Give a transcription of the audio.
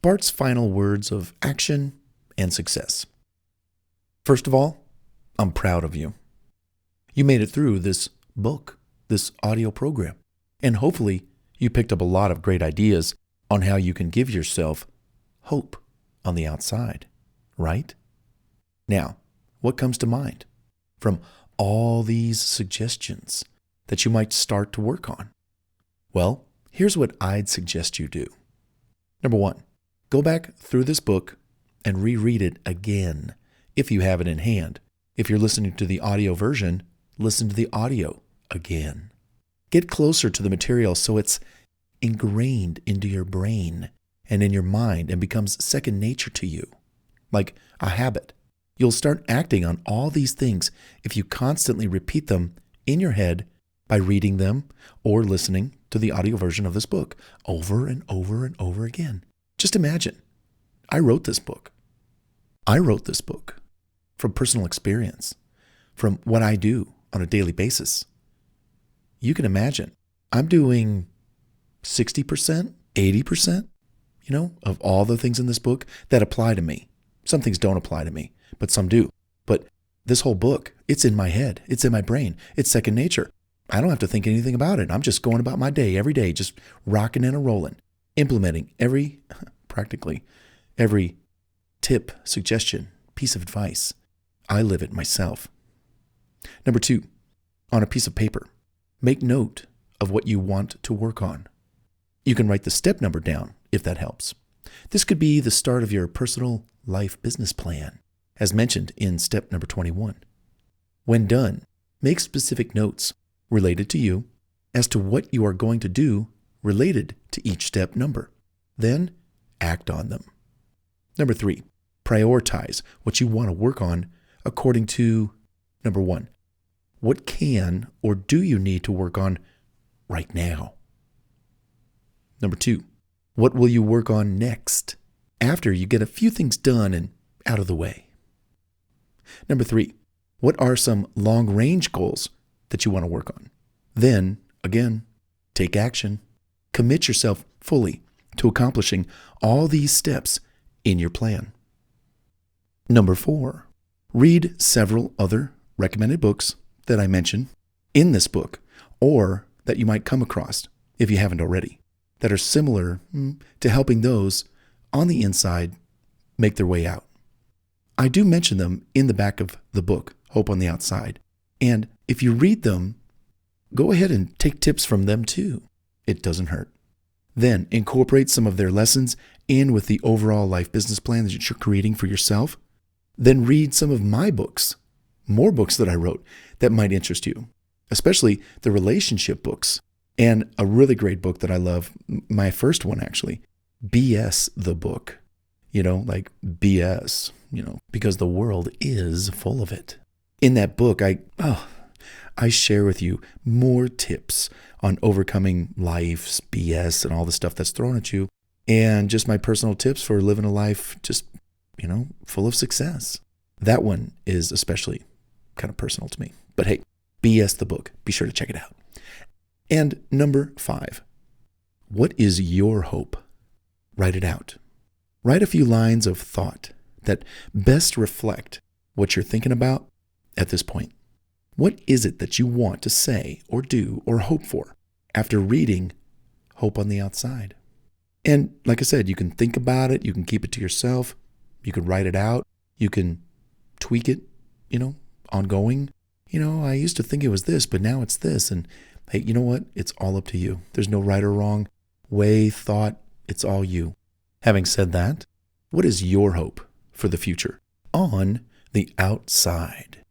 Bart's final words of action and success. First of all, I'm proud of you. You made it through this book, this audio program, and hopefully you picked up a lot of great ideas on how you can give yourself hope on the outside, right? Now, what comes to mind from all these suggestions that you might start to work on? Well, here's what I'd suggest you do. Number one, go back through this book and reread it again if you have it in hand. If you're listening to the audio version, listen to the audio again. Get closer to the material so it's ingrained into your brain and in your mind and becomes second nature to you, like a habit. You'll start acting on all these things if you constantly repeat them in your head by reading them or listening to the audio version of this book over and over and over again. Just imagine, I wrote this book. I wrote this book from personal experience, from what I do on a daily basis. You can imagine, I'm doing 60%, 80%, of all the things in this book that apply to me. Some things don't apply to me, but some do. But this whole book, it's in my head. It's in my brain. It's second nature. I don't have to think anything about it. I'm just going about my day every day, just rocking and a-rolling, implementing practically every tip, suggestion, piece of advice. I live it myself. Number two, on a piece of paper, make note of what you want to work on. You can write the step number down if that helps. This could be the start of your personal life business plan, as mentioned in step number 21. When done, make specific notes related to you as to what you are going to do related to each step number. Then act on them. Number three, prioritize what you want to work on according to, number one, what can or do you need to work on right now? Number two, what will you work on next after you get a few things done and out of the way? Number three, what are some long-range goals that you want to work on? Then, again, take action. Commit yourself fully to accomplishing all these steps in your plan. Number four, read several other recommended books that I mentioned in this book, or that you might come across if you haven't already, that are similar to helping those on the inside make their way out. I do mention them in the back of the book, Hope on the Outside. And if you read them, go ahead and take tips from them too. It doesn't hurt. Then incorporate some of their lessons in with the overall life business plan that you're creating for yourself. Then read some of my books, more books that I wrote that might interest you, especially the relationship books. And a really great book that I love, my first one actually, BS the book. Like BS, because the world is full of it. In that book, I share with you more tips on overcoming life's BS and all the stuff that's thrown at you, and just my personal tips for living a life just, full of success. That one is especially kind of personal to me. But hey, BS the book. Be sure to check it out. And number five, what is your hope? Write it out. Write a few lines of thought that best reflect what you're thinking about at this point. What is it that you want to say or do or hope for after reading Hope on the Outside? And like I said, you can think about it. You can keep it to yourself. You can write it out. You can tweak it, ongoing. I used to think it was this, but now it's this. And hey, you know what? It's all up to you. There's no right or wrong way, thought. It's all you. Having said that, what is your hope for the future on the outside?